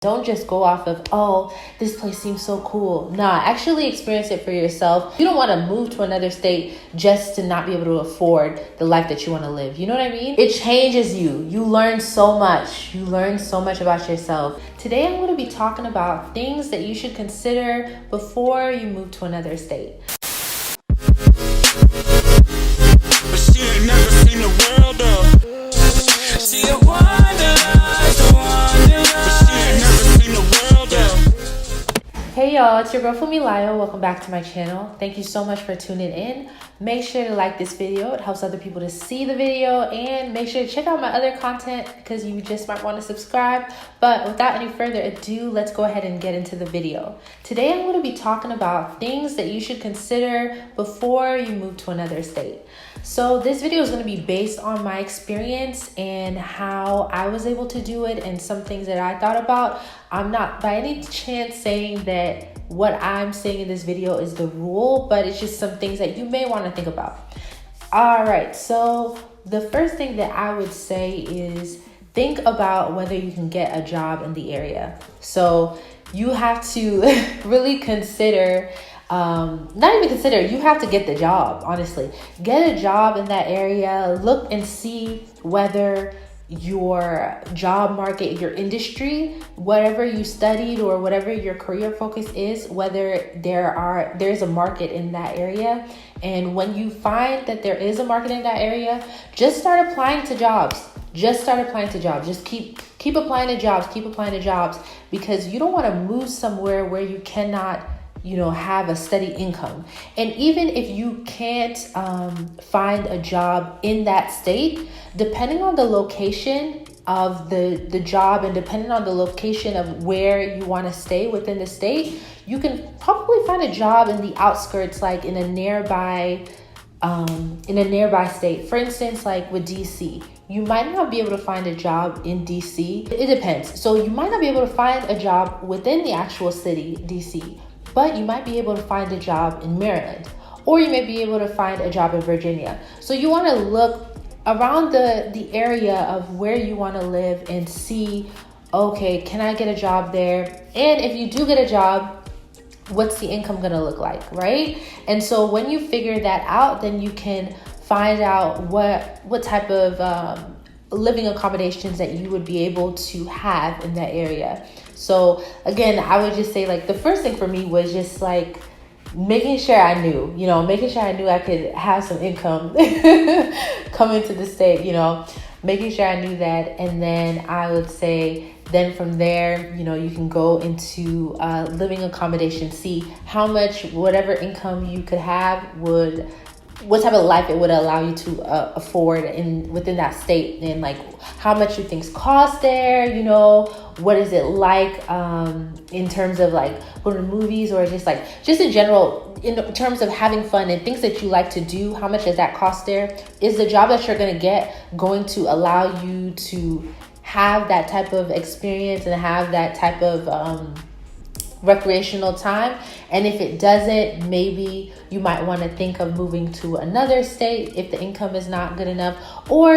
Don't just go off of, oh, this place seems so cool. Nah, actually experience it for yourself. You don't want to move to another state just to not be able to afford the life that you want to live. You know what I mean? It changes you. You learn so much. You learn so much about yourself. Today, I'm going to be talking about things that you should consider before you move to another state. But she ain't never seen the world of. She a wanderlust, but she ain't never seen the world of. Hey y'all, it's your girl Funmi-Layo. Welcome back to my channel. Thank you so much for tuning in. Make sure to like this video. It helps other people to see the video, and make sure to check out my other content because you just might want to subscribe. But without any further ado, let's go ahead and get into the video. Today I'm going to be talking about things that you should consider before you move to another state. So this video is going to be based on my experience and how I was able to do it and some things that I thought about. I'm not by any chance saying that what I'm saying in this video is the rule, but it's just some things that you may want to think about. All right, so the first thing that I would say is think about whether you can get a job in the area. So you have to really consider, you have to get the job, honestly. Get a job in that area. Look and see whether your job market, your industry, whatever you studied or whatever your career focus is, whether there's a market in that area. And when you find that there is a market in that area, just start applying to jobs. Just keep applying to jobs, because you don't want to move somewhere where you cannot have a steady income. And even if you can't find a job in that state, depending on the location of the job and depending on the location of where you want to stay within the state, you can probably find a job in the outskirts, like in a nearby state. For instance, like with DC, you might not be able to find a job in DC. It depends. So you might not be able to find a job within the actual city, DC, but you might be able to find a job in Maryland, or you may be able to find a job in Virginia. So you want to look around the area of where you want to live and see, okay, can I get a job there? And if you do get a job, what's the income going to look like, right? And so when you figure that out, then you can find out what type of living accommodations that you would be able to have in that area. So again, I would just say, like, the first thing for me was just like making sure I knew I could have some income coming to the state, making sure I knew that. And then I would say, then from there, you can go into living accommodation, see how much, whatever income you could have what type of life it would allow you to afford within that state, and like how much you think cost there, what is it like in terms of like going to movies, or just in general, in terms of having fun and things that you like to do, how much does that cost there? Is the job that you're going to get going to allow you to have that type of experience and have that type of recreational time? And if it doesn't, maybe you might want to think of moving to another state if the income is not good enough, or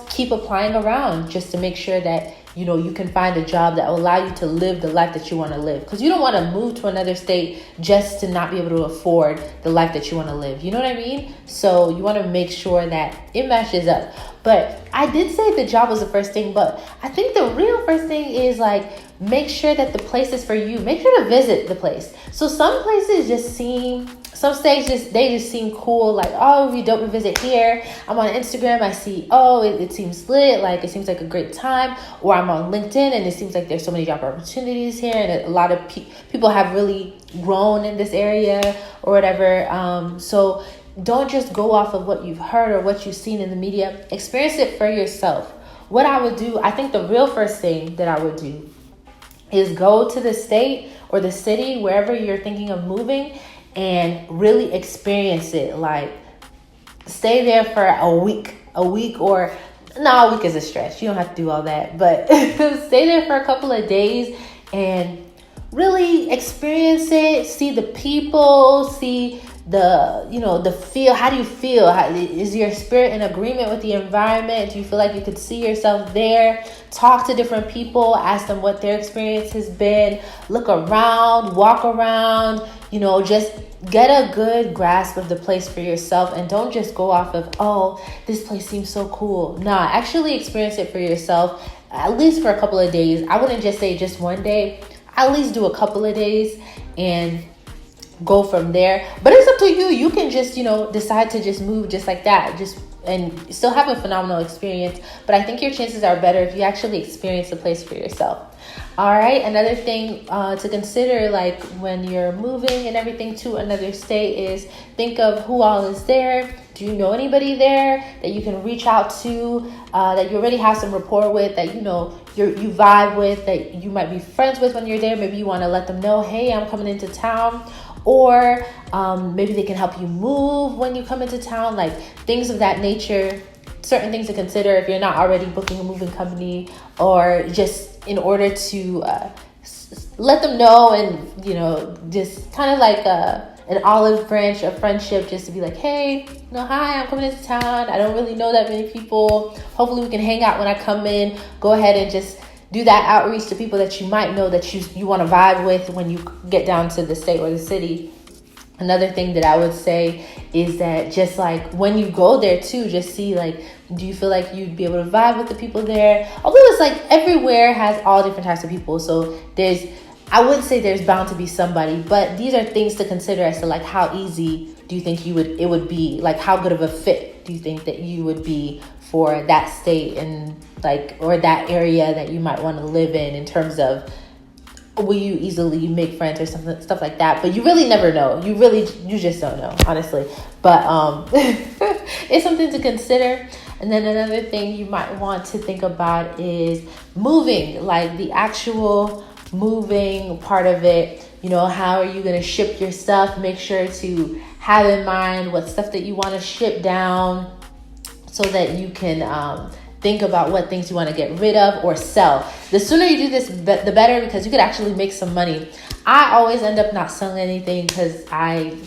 keep applying around just to make sure that you can find a job that will allow you to live the life that you want to live, because you don't want to move to another state just to not be able to afford the life that you want to live. You know what I mean? So you want to make sure that it matches up. But I did say the job was the first thing, but I think the real first thing is like, make sure that the place is for you. Make sure to visit the place. So some places some states they just seem cool. Like, oh, it'd be dope to visit here. I'm on Instagram, I see, oh, it seems lit. Like, it seems like a great time. Or I'm on LinkedIn and it seems like there's so many job opportunities here. And a lot of people have really grown in this area or whatever. So don't just go off of what you've heard or what you've seen in the media. Experience it for yourself. What I would do, I think the real first thing that I would do is go to the state or the city, wherever you're thinking of moving, and really experience it. Like, stay there for a week, or no, a week is a stretch. You don't have to do all that, but stay there for a couple of days and really experience it. See the people, see the feel. How do you feel? Is your spirit in agreement with the environment? Do you feel like you could see yourself there? Talk to different people, ask them what their experience has been, look around, walk around, just get a good grasp of the place for yourself, and don't just go off of, oh, this place seems so cool. Nah, actually experience it for yourself, at least for a couple of days. I wouldn't just say just one day. At least do a couple of days and go from there. But it's up to you. You can just, decide to just move just like that, and still have a phenomenal experience. But I think your chances are better if you actually experience the place for yourself. All right. Another thing to consider, like when you're moving and everything to another state, is think of who all is there. Do you know anybody there that you can reach out to, that you already have some rapport with, that you vibe with, that you might be friends with when you're there? Maybe you want to let them know, hey, I'm coming into town. Or maybe they can help you move when you come into town, like things of that nature. Certain things to consider if you're not already booking a moving company, or just in order to let them know, and just kind of like an olive branch of friendship, just to be like, hey, hi, I'm coming into town. I don't really know that many people. Hopefully we can hang out when I come in. Go ahead and just do that outreach to people that you might know that you want to vibe with when you get down to the state or the city. Another thing that I would say is that just like when you go there too, just see like, do you feel like you'd be able to vibe with the people there? Although it's like everywhere has all different types of people. So I would say there's bound to be somebody, but these are things to consider as to like how easy do you think it would be? Like how good of a fit do you think that you would be for that state and or that area that you might want to live in terms of, will you easily make friends or something, stuff like that? But you really never know. You just don't know, honestly. But it's something to consider. And then another thing you might want to think about is moving, like the actual moving part of it. How are you going to ship your stuff? Make sure to have in mind what stuff that you want to ship down, so that you can think about what things you want to get rid of or sell. The sooner you do this, the better, because you could actually make some money. I always end up not selling anything because I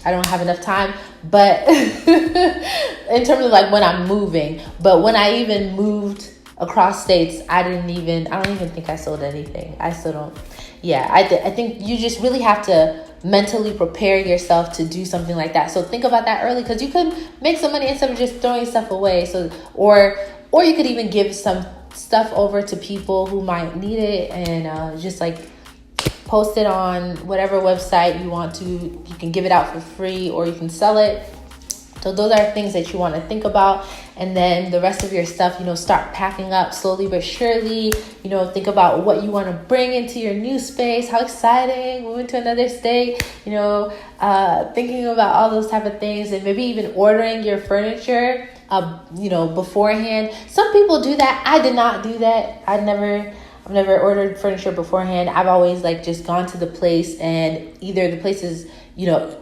don't have enough time, but in terms of like when I'm moving. But when I even moved across states, I don't even think I sold anything. I still don't. Yeah, I think you just really have to mentally prepare yourself to do something like that. So think about that early, because you could make some money instead of just throwing stuff away. So, or you could even give some stuff over to people who might need it, and just like post it on whatever website you want to. You can give it out for free, or you can sell it. So those are things that you want to think about. And then the rest of your stuff, start packing up slowly but surely. Think about what you want to bring into your new space. How exciting, moving to another state, thinking about all those type of things, and maybe even ordering your furniture, beforehand. Some people do that. I did not do that. I've never ordered furniture beforehand. I've always just gone to the place, and either the place is,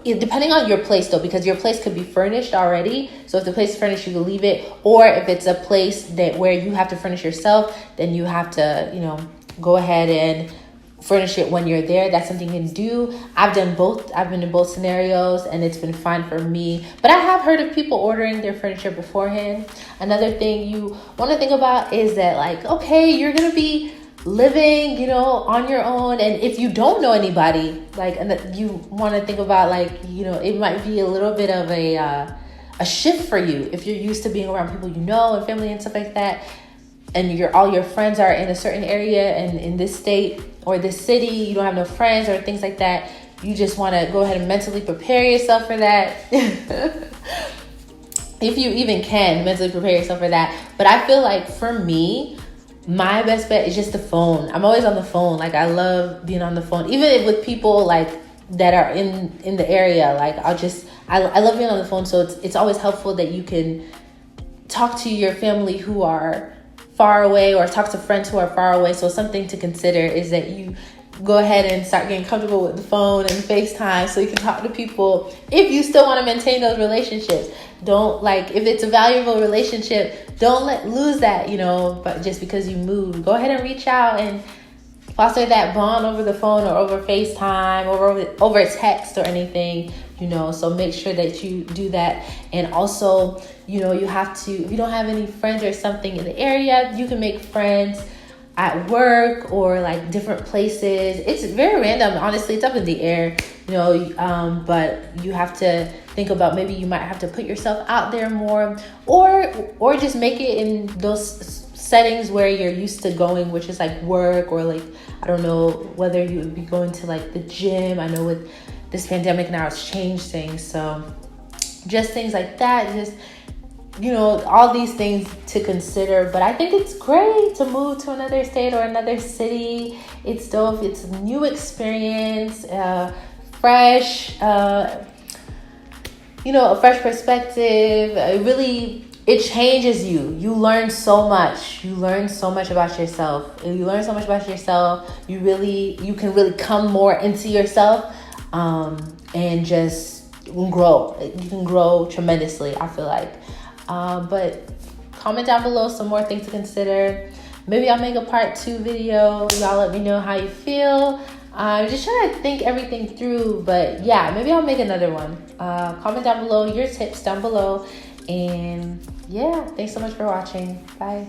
depending on your place though, because your place could be furnished already. So if the place is furnished, you can leave it. Or if it's a place where you have to furnish yourself, then you have to, go ahead and furnish it when you're there. That's something you can do. I've done both. I've been in both scenarios, and it's been fine for me. But I have heard of people ordering their furniture beforehand. Another thing you want to think about is that okay, you're going to be living, on your own. And if you don't know anybody, and you want to think about it might be a little bit of a shift for you if you're used to being around people and family and stuff like that, and all your friends are in a certain area, and in this state or this city you don't have no friends or things like that. You just want to go ahead and mentally prepare yourself for that. If you even can mentally prepare yourself for that. But I feel like for me, my best bet is just the phone. I'm always on the phone. I love being on the phone, even with people that are in the area. I love being on the phone. So it's always helpful that you can talk to your family who are far away, or talk to friends who are far away. So something to consider is that you go ahead and start getting comfortable with the phone and FaceTime, so you can talk to people if you still want to maintain those relationships. Don't if it's a valuable relationship, don't lose that, but just because you moved, go ahead and reach out and foster that bond over the phone or over FaceTime or over text or anything, so make sure that you do that. And also, you have to, if you don't have any friends or something in the area, you can make friends at work or like different places. It's very random, honestly. It's up in the air, but you have to think about, maybe you might have to put yourself out there more, or just make it in those settings where you're used to going, which is like work, or like, I don't know whether you would be going to like the gym. I know with this pandemic now it's changed things, so just things like that, just all these things to consider. But I think it's great to move to another state or another city. It's dope. It's a new experience, fresh, a fresh perspective. It changes you. You learn so much. You learn so much about yourself. You can really come more into yourself, and just grow. You can grow tremendously, I feel like. But comment down below some more things to consider. Maybe I'll make a part 2 video. Y'all let me know how you feel. Just trying to think everything through. But yeah, maybe I'll make another one. Comment down below your tips down below. And yeah, thanks so much for watching. Bye.